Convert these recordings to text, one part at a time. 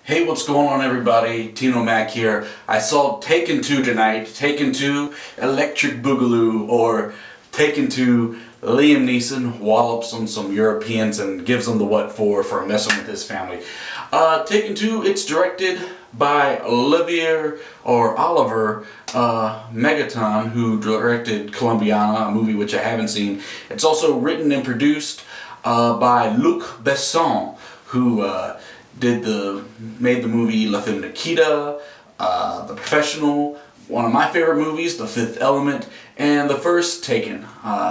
Hey, what's going on, everybody? Tino Mac here. I saw Taken 2 tonight. Taken 2 Electric Boogaloo, or Taken 2 Liam Neeson wallops on some Europeans and gives them the what for messing with his family. Taken 2, it's directed by Oliver Megaton, who directed Colombiana, a movie which I haven't seen. It's also written and produced by Luc Besson, who made the movie La Femme Nikita, The Professional, one of my favorite movies, The Fifth Element, and the first Taken.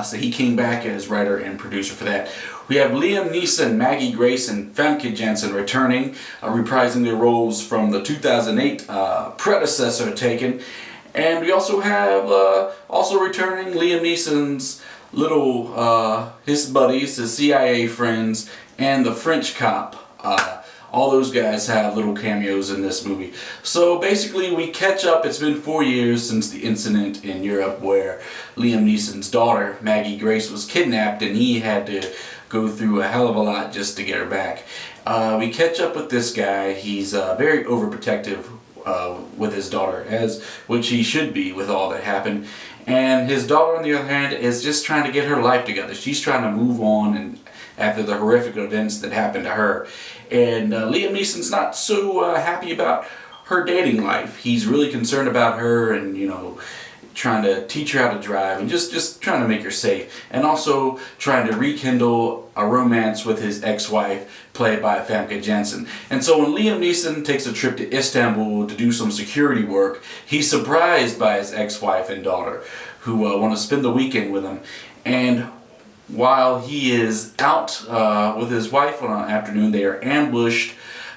So he came back as writer and producer for that. We have Liam Neeson, Maggie Grace, and Famke Janssen returning, reprising their roles from the 2008 predecessor Taken. And we also have also returning Liam Neeson's his buddies, his CIA friends, and the French cop. All those guys have little cameos in this movie. So basically we catch up. It's been 4 years since the incident in Europe where Liam Neeson's daughter, Maggie Grace, was kidnapped and he had to go through a hell of a lot just to get her back. We catch up with this guy. He's very overprotective with his daughter, which he should be with all that happened. And his daughter, on the other hand, is just trying to get her life together. She's trying to move on and after the horrific events that happened to her. And Liam Neeson's not so happy about her dating life. He's really concerned about her and, you know, trying to teach her how to drive and just trying to make her safe. And also trying to rekindle a romance with his ex-wife, played by Famke Janssen. And so when Liam Neeson takes a trip to Istanbul to do some security work, he's surprised by his ex-wife and daughter, who want to spend the weekend with him. And while he is out with his wife on an afternoon, they are ambushed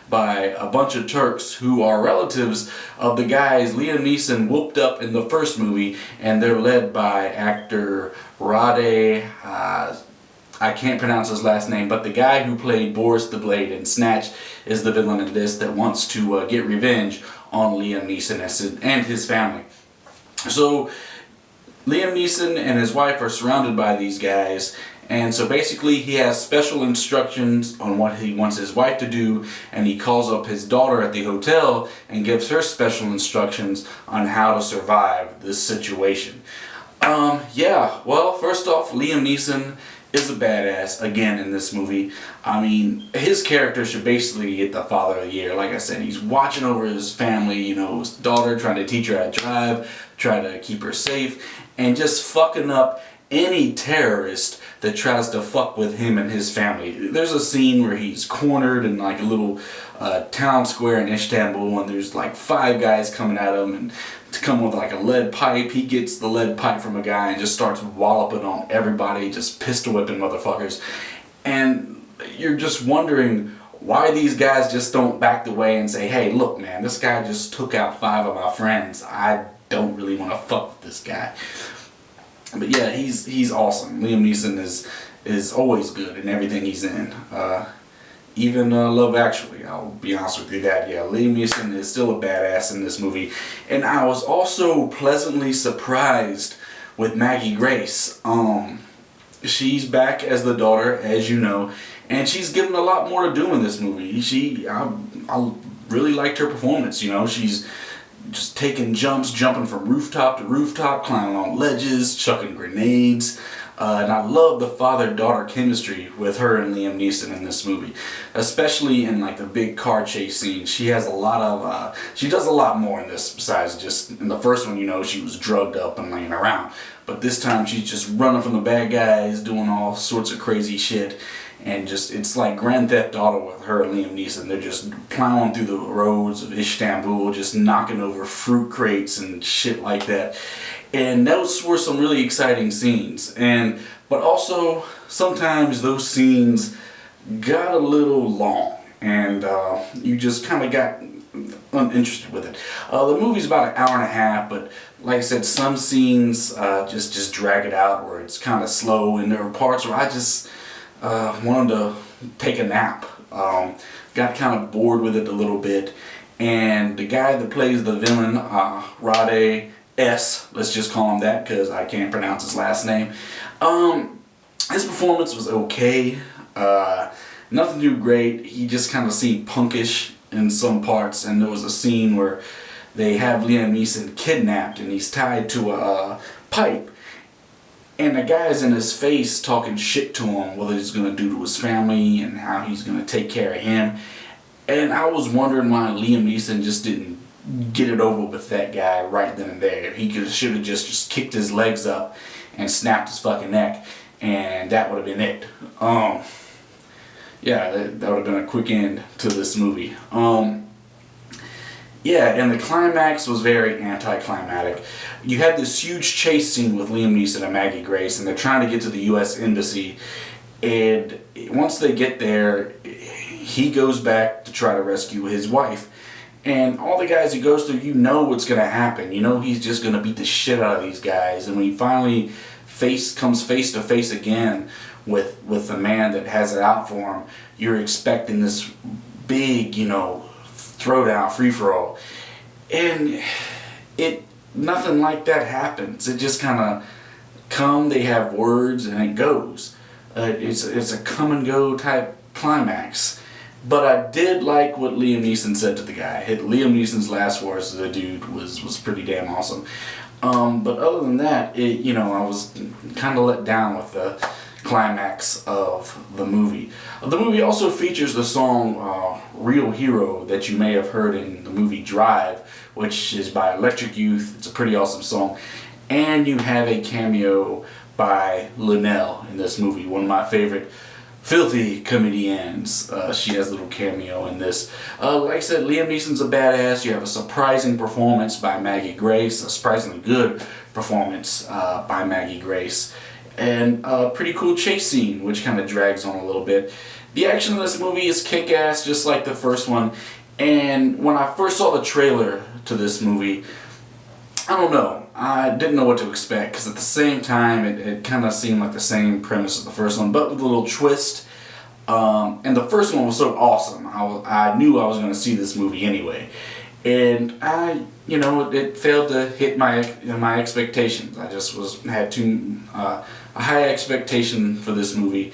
by a bunch of Turks who are relatives of the guys Liam Neeson whooped up in the first movie, and they're led by actor Rade, I can't pronounce his last name, but the guy who played Boris the Blade in Snatch is the villain in this that wants to get revenge on Liam Neeson and his family. So Liam Neeson and his wife are surrounded by these guys, and so basically he has special instructions on what he wants his wife to do, and he calls up his daughter at the hotel and gives her special instructions on how to survive this situation. Yeah, well, first off, Liam Neeson is a badass again in this movie. I mean, his character should basically get the Father of the Year. Like I said, he's watching over his family, you know, his daughter, trying to teach her how to drive, trying to keep her safe, and just fucking up any terrorist that tries to fuck with him and his family. There's a scene where he's cornered in like a little town square in Istanbul, and there's like 5 guys coming at him and to come with like a lead pipe. He gets the lead pipe from a guy and just starts walloping on everybody, just pistol whipping motherfuckers. And you're just wondering why these guys just don't back the way and say, hey, look, man, this guy just took out 5 of my friends. I don't really want to fuck with this guy. But yeah, he's awesome. Liam Neeson is always good in everything he's in. Even Love Actually, I'll be honest with you that. Yeah, Liam Neeson is still a badass in this movie. And I was also pleasantly surprised with Maggie Grace. She's back as the daughter, as you know, and she's given a lot more to do in this movie. I really liked her performance, you know. She's just taking jumps, jumping from rooftop to rooftop, climbing on ledges, chucking grenades. And I love the father-daughter chemistry with her and Liam Neeson in this movie. Especially in like the big car chase scene. She has a lot of, she does a lot more in this besides just, in the first one, you know, she was drugged up and laying around. But this time she's just running from the bad guys, doing all sorts of crazy shit. And just, it's like Grand Theft Auto with her and Liam Neeson. They're just plowing through the roads of Istanbul, just knocking over fruit crates and shit like that. And those were some really exciting scenes. But also, sometimes those scenes got a little long. And you just kind of got uninterested with it. The movie's about an hour and a half, but like I said, some scenes just drag it out where it's kind of slow. And there are parts where I just wanted to take a nap. Got kind of bored with it a little bit, and the guy that plays the villain, Rade S, let's just call him that because I can't pronounce his last name. His performance was okay. Nothing too great. He just kind of seemed punkish in some parts, and there was a scene where they have Liam Neeson kidnapped and he's tied to a pipe, and the guy's in his face talking shit to him, what he's going to do to his family and how he's going to take care of him. And I was wondering why Liam Neeson just didn't get it over with that guy right then and there. He should have just kicked his legs up and snapped his fucking neck, and that would have been it. Yeah, that would have been a quick end to this movie. Yeah, and the climax was very anticlimactic. You had this huge chase scene with Liam Neeson and Maggie Grace, and they're trying to get to the U.S. Embassy. And once they get there, he goes back to try to rescue his wife. And all the guys he goes through, you know what's going to happen. You know he's just going to beat the shit out of these guys. And when he finally comes face to face again with the man that has it out for him, you're expecting this big, you know, throwdown, free-for-all. And nothing like that happens. It just kind of they have words, and it goes. It's a come and go type climax. But I did like what Liam Neeson said to the guy. Liam Neeson's last words to the dude was pretty damn awesome. But other than that, you know, I was kind of let down with the climax of the movie. The movie also features the song Real Hero that you may have heard in the movie Drive, which is by Electric Youth. It's a pretty awesome song. And you have a cameo by Linnell in this movie, one of my favorite filthy comedians. She has a little cameo in this. Like I said, Liam Neeson's a badass. You have a surprising performance by Maggie Grace, a surprisingly good performance by Maggie Grace, and a pretty cool chase scene, which kind of drags on a little bit. The action of this movie is kick-ass, just like the first one. And when I first saw the trailer to this movie, I don't know, I didn't know what to expect, because at the same time it kind of seemed like the same premise as the first one, but with a little twist. And the first one was so awesome. I knew I was going to see this movie anyway. And you know, it failed to hit my expectations. I just had a high expectation for this movie,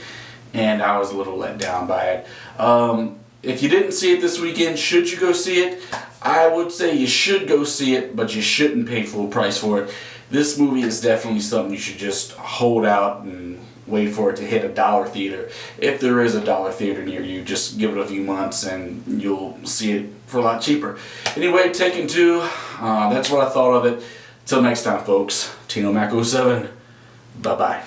and I was a little let down by it. If you didn't see it this weekend, should you go see it? I would say you should go see it, but you shouldn't pay full price for it. This movie is definitely something you should just hold out and wait for it to hit a dollar theater. If there is a dollar theater near you, just give it a few months and you'll see it for a lot cheaper. Anyway, Taken 2, that's what I thought of it. Till next time, folks. Tino Mac 07. Bye-bye.